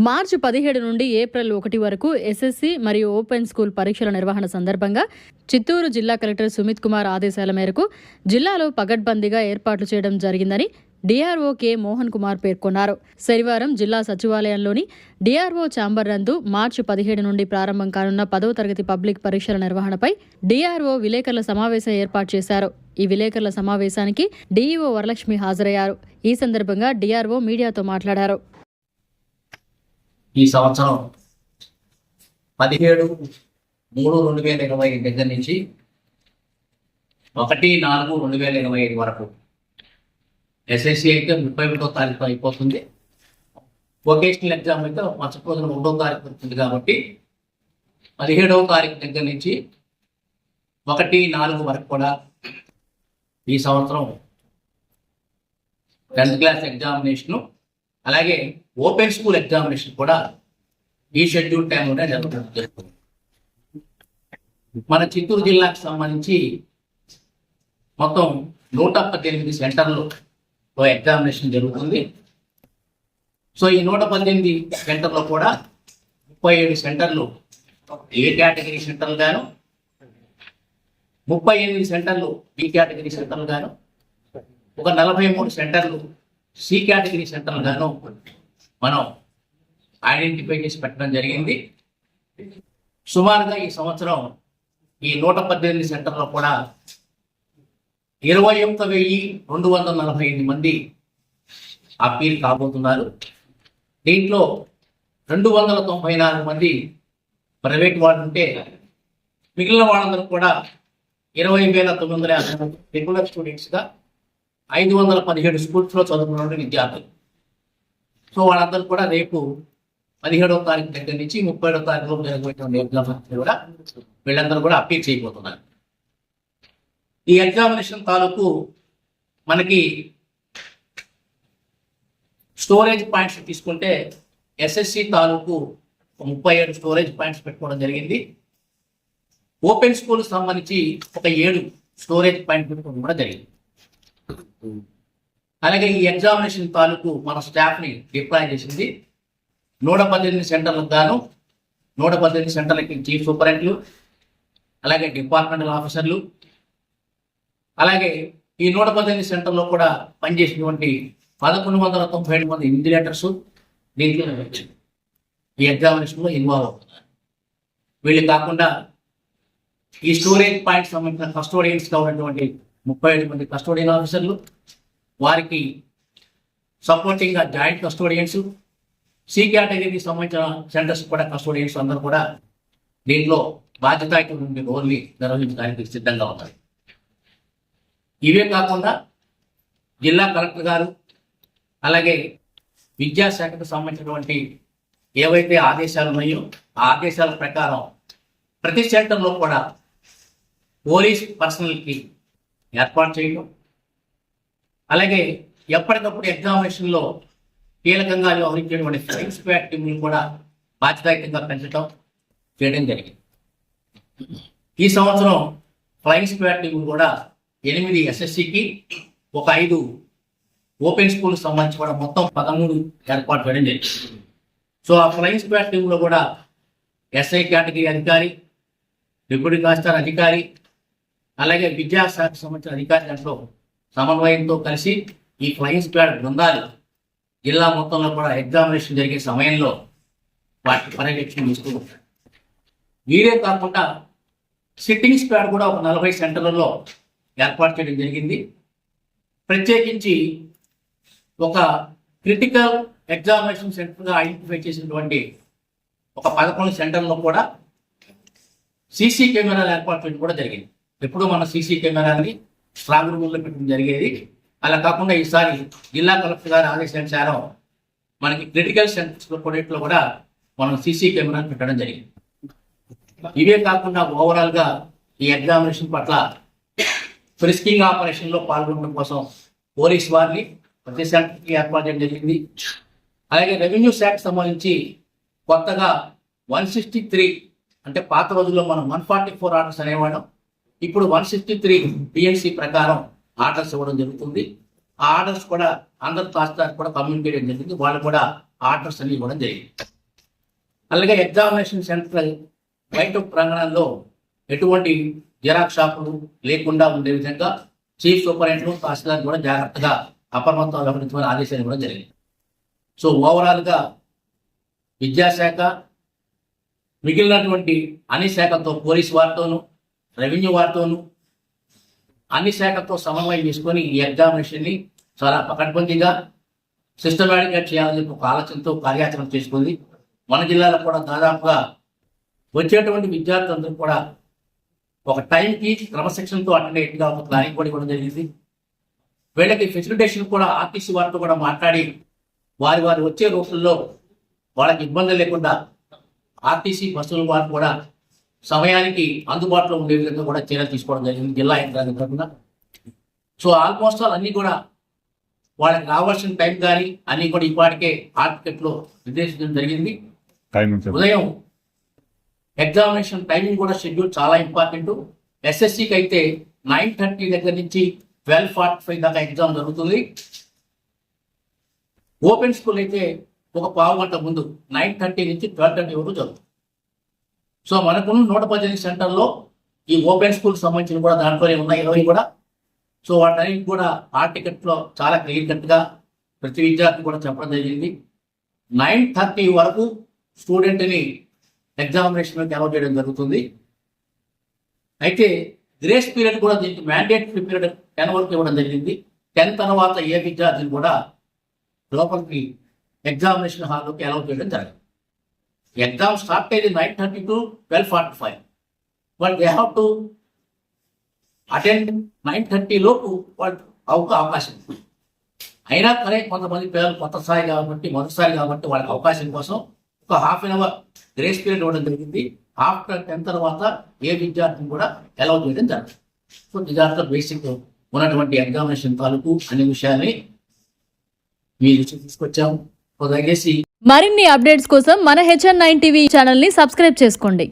మార్చి 17 నుండి ఏప్రిల్ 1 వరకు ఎస్ఎస్సి మరియు ఓపెన్ స్కూల్ పరీక్షల నిర్వహణ సందర్భంగా చిత్తూరు జిల్లా కలెక్టర్ సుమిత్ కుమార్ ఆదేశాల మేరకు జిల్లాలో పగడ్బందీగా ఏర్పాట్లు చేయడం జరిగిందని డిఆర్ఓ కె మోహన్ కుమార్ పేర్కొన్నారు. శనివారం జిల్లా సచివాలయంలోని డిఆర్ఓ ఛాంబర్ నందు మార్చి 17 నుండి ప్రారంభం కానున్న 10వ తరగతి పబ్లిక్ పరీక్షల నిర్వహణపై డిఆర్ఓ విలేకరుల సమావేశం ఏర్పాటు చేశారు. ఈ విలేకరుల సమావేశానికి డిఈఓ వరలక్ష్మి హాజరయ్యారు. ఈ సందర్భంగా డిఆర్ఓ మీడియాతో మాట్లాడారు. ఈ సంవత్సరం 17/3/2020 దగ్గర నుంచి 1/4/2025 వరకు ఎస్ఎస్సి అయితే 31వ తారీఖు అయిపోతుంది. వొకేషనల్ ఎగ్జామ్ అయితే మరుసటి రోజున 1వ తారీఖు వస్తుంది. కాబట్టి 17వ తారీఖు దగ్గర నుంచి 1/4 వరకు కూడా ఈ సంవత్సరం 10th క్లాస్ ఎగ్జామినేషను అలాగే ఓపెన్ స్కూల్ ఎగ్జామినేషన్ కూడా ఈ షెడ్యూల్ టైంలోనే జరుగుతుంది. మన చిత్తూరు జిల్లాకు సంబంధించి మొత్తం 118 సెంటర్లు ఎగ్జామినేషన్ జరుగుతుంది. సో ఈ 118 సెంటర్లో కూడా 37 సెంటర్లు ఏ కేటగిరీ సెంటర్లు గాను, 38 సెంటర్లు బి కేటగిరీ సెంటర్లు గాను, ఒక 43 సెంటర్లు సి కేటగిరీ సెంటర్లు గాను మనం ఐడెంటిఫై చేసి పెట్టడం జరిగింది. సుమారుగా ఈ సంవత్సరం ఈ 118 సెంటర్లో కూడా 21,248 మంది అప్పీల్ కాబోతున్నారు. దీంట్లో 294 మంది ప్రైవేట్ వాళ్ళు ఉంటే మిగిలిన వాళ్ళందరూ కూడా 20,950 రెగ్యులర్ స్టూడెంట్స్గా 517 స్కూల్స్లో చదువుకున్న విద్యార్థులు. సో వాళ్ళందరూ కూడా రేపు 17వ తారీఖు దగ్గర నుంచి 30వ తారీఖులో జరగబోయేటువంటి ఎగ్జామ్స్ కూడా వీళ్ళందరూ కూడా అప్పీల్ చేయబోతున్నారు. ఈ ఎగ్జామినేషన్ తాలూకు మనకి స్టోరేజ్ పాయింట్స్ తీసుకుంటే ఎస్ఎస్సి తాలూకు 37 స్టోరేజ్ పాయింట్స్ పెట్టుకోవడం జరిగింది. ఓపెన్ స్కూల్ సంబంధించి ఒక 7 స్టోరేజ్ పాయింట్ పెట్టుకోవడం కూడా జరిగింది. అలాగే ఈ ఎగ్జామినేషన్ తాలూకు మన స్టాఫ్ని డిప్లాయ్ చేసింది 118 సెంటర్లకు గాను 118 సెంటర్లకి చీఫ్ సూపరింటెండెంట్లు, అలాగే డిపార్ట్మెంటల్ ఆఫీసర్లు, అలాగే ఈ 118 సెంటర్లో కూడా పనిచేసినటువంటి 1197 మంది ఇన్విజిలేటర్స్ దీంట్లో ఈ ఎగ్జామినేషన్లో ఇన్వాల్వ్ అవుతున్నారు. వీళ్ళు కాకుండా ఈ స్టోరేజ్ పాయింట్ సంబంధించిన కస్టోడియన్స్గా ఉన్నటువంటి 37 మంది కస్టోడియన్ ఆఫీసర్లు, వారికి సపోర్టింగ్గా జాయింట్ కస్టోడియన్స్, సి కేటగిరీకి సంబంధించిన సెంటర్స్ కూడా కస్టోడియన్స్ అందరూ కూడా దీంట్లో బాధ్యతాయుతమైన రోల్ని నిర్వహించడానికి సిద్ధంగా ఉన్నారు. ఇవే కాకుండా జిల్లా కలెక్టర్ గారు అలాగే విద్యాశాఖకు సంబంధించినటువంటి ఏవైతే ఆదేశాలు ఉన్నాయో ఆ ఆదేశాల ప్రకారం ప్రతి సెంటర్లో కూడా పోలీస్ పర్సనల్కి ఏర్పాటు చేయడం, అలాగే ఎప్పటికప్పుడు ఎగ్జామినేషన్లో కీలకంగా వ్యవహరించేటువంటి ఫ్లయింగ్ స్క్వాడ్ టీంని కూడా బాధ్యతాయుతంగా పెంచడం చేయడం జరిగింది. ఈ సంవత్సరం ఫ్లయింగ్ స్క్వాడ్ టీం కూడా 8 ఎస్ఎస్సికి ఒక 5 ఓపెన్ స్కూల్ సంబంధించి కూడా మొత్తం 13 ఏర్పాటు చేయడం జరిగింది. సో ఆ ఫ్లయింగ్ స్క్వాడ్ టీంలో కూడా ఎస్ఐ కేటగిరీ అధికారి, డిప్యూటీ కమిషనర్ అధికారి, అలాగే విద్యాశాఖకు సంబంధించిన అధికారి దాంట్లో సమన్వయంతో కలిసి ఈ ఫ్లయింగ్ స్క్వాడ్ బృందాలు జిల్లా మొత్తంలో కూడా ఎగ్జామినేషన్ జరిగే సమయంలో వాటి పర్యవేక్షణ ఇస్తూ ఉంటారు. వీరే కాకుండా సిట్టింగ్ స్క్వాడ్ కూడా ఒక 40 సెంటర్లలో ఏర్పాటు చేయడం జరిగింది. ప్రత్యేకించి ఒక క్రిటికల్ ఎగ్జామినేషన్ సెంటర్గా ఐడెంటిఫై చేసినటువంటి ఒక 11 సెంటర్లో కూడా సీసీ కెమెరాలు ఏర్పాటు చేయడం కూడా జరిగింది. ఎప్పుడు మన సీసీ కెమెరాని స్ట్రాంగ్ రూమ్లో పెట్టడం జరిగేది. అలా కాకుండా ఈసారి జిల్లా కలెక్టర్ గారి ఆదేశానుసారం మనకి క్రిటికల్ సెంటర్స్లో కొన్నిట్లో కూడా మనం సీసీ కెమెరాలు పెట్టడం జరిగింది. ఇవే కాకుండా ఓవరాల్గా ఈ ఎగ్జామినేషన్ పట్ల ఫ్రిస్కింగ్ ఆపరేషన్లో పాల్గొనడం కోసం పోలీస్ వారిని ప్రతి సెంటర్కి ఏర్పాటు చేయడం జరిగింది. అలాగే రెవెన్యూ శాఖకు సంబంధించి కొత్తగా 163 అంటే పాత రోజుల్లో మనం 144 ఆర్డర్స్ అనేవాళ్ళం. ఇప్పుడు 163 పిఎన్సి ప్రకారం ఆర్డర్స్ ఇవ్వడం జరుగుతుంది. ఆ ఆర్డర్స్ కూడా అందరు తహసీల్దార్ కూడా కమ్యూనికేట్ జరిగింది. వాళ్ళు కూడా ఆర్డర్స్ అన్ని ఇవ్వడం జరిగింది. అలాగే ఎగ్జామినేషన్ సెంటర్ బయట ప్రాంగణంలో ఎటువంటి జిరాక్స్ షాపులు లేకుండా ఉండే విధంగా చీఫ్ సూపరింటెండెంట్ తహసీల్దార్ కూడా జాగ్రత్తగా అప్రమత్తం వ్యవహరించమని ఆదేశాలు ఇవ్వడం జరిగింది. సో ఓవరాల్గా విద్యాశాఖ మిగిలినటువంటి అన్ని శాఖలతో, పోలీసు వారితోనూ, రెవెన్యూ వారితోనూ అన్ని శాఖలతో సమన్వయం చేసుకొని ఈ ఎగ్జామినేషన్ని చాలా పకడ్బందీగా సిస్టమేటిక్గా చేయాలని ఒక ఆలోచనతో కార్యాచరణ చేసుకుంది. మన జిల్లాలో కూడా దాదాపుగా వచ్చేటువంటి విద్యార్థులందరూ కూడా ఒక టైంకి క్రమశిక్షణతో అటెండ్ అయ్యేట్టుగా ఒక ప్లానింగ్ కూడా ఇవ్వడం జరిగింది. వీళ్ళకి ఫెసిలిటేషన్ కూడా ఆర్టీసీ వారితో కూడా మాట్లాడి వారి వచ్చే రోజుల్లో వాళ్ళకి ఇబ్బంది లేకుండా ఆర్టీసీ బస్సుల వారు కూడా సమయానికి అందుబాటులో ఉండే విధంగా కూడా చర్యలు తీసుకోవడం జరిగింది జిల్లా యంత్రాంగం తరఫున. సో ఆల్మోస్ట్ ఆల్ అన్నీ కూడా వాళ్ళకి రావాల్సిన టైం కానీ అన్నీ కూడా ఇప్పటికే హార్టికెట్లో నిర్దేశించడం జరిగింది. ఉదయం ఎగ్జామినేషన్ టైమింగ్ కూడా షెడ్యూల్ చాలా ఇంపార్టెంట్. ఎస్ఎస్సికి అయితే 9:30 దగ్గర నుంచి 12:45 దాకా ఎగ్జామ్ జరుగుతుంది. ఓపెన్ స్కూల్ అయితే ఒక పావు గంట ముందు 9:30 నుంచి 12:30 వరకు జరుగుతుంది. సో మనకున్న 118 సెంటర్లో ఈ ఓపెన్ స్కూల్ సంబంధించిన కూడా దాంట్లోనే ఉన్నాయి 20 కూడా. సో వాటన్నిటి కూడా హార్టికెట్లో చాలా క్లియర్ కట్గా ప్రతి విద్యార్థి కూడా చెప్పడం జరిగింది. 9:30 వరకు స్టూడెంట్ని ఎగ్జామినేషన్లోకి అలౌ చేయడం జరుగుతుంది. అయితే గ్రేస్ పీరియడ్ కూడా దీనికి మ్యాండేటరీ పీరియడ్ 10 వరకు ఇవ్వడం జరిగింది. 10 తర్వాత ఏ విద్యార్థిని కూడా లోపలికి ఎగ్జామినేషన్ హాల్లోకి అలౌ చేయడం జరిగింది. ఎగ్జామ్ స్టార్ట్ అయ్యేది 9:30 to 12:45, but they have to attend 9:30 లోపు వాళ్ళు అవకాశం ఉంది. అయినా కానీ కొంతమంది పిల్లలు కొత్త స్థాయి కాబట్టి, మొదటిసారి కాబట్టి వాళ్ళకి అవకాశం కోసం ఒక half an hour grace period ఇవ్వడం జరిగింది. ఆఫ్టర్ 10 తర్వాత ఏ విద్యార్థిని కూడా అలౌ చేయడం జరుగుతుంది. సో నిజాంతో బేసిక్ ఉన్నటువంటి ఎగ్జామినేషన్ తాలూకు అన్ని విషయాల్ని మీ దృష్టికి తీసుకొచ్చాము. దయచేసి మరిన్ని అప్డేట్స్ కోసం మన HN9 టీవీ ఛానల్ ని సబ్స్క్రైబ్ చేసుకోండి.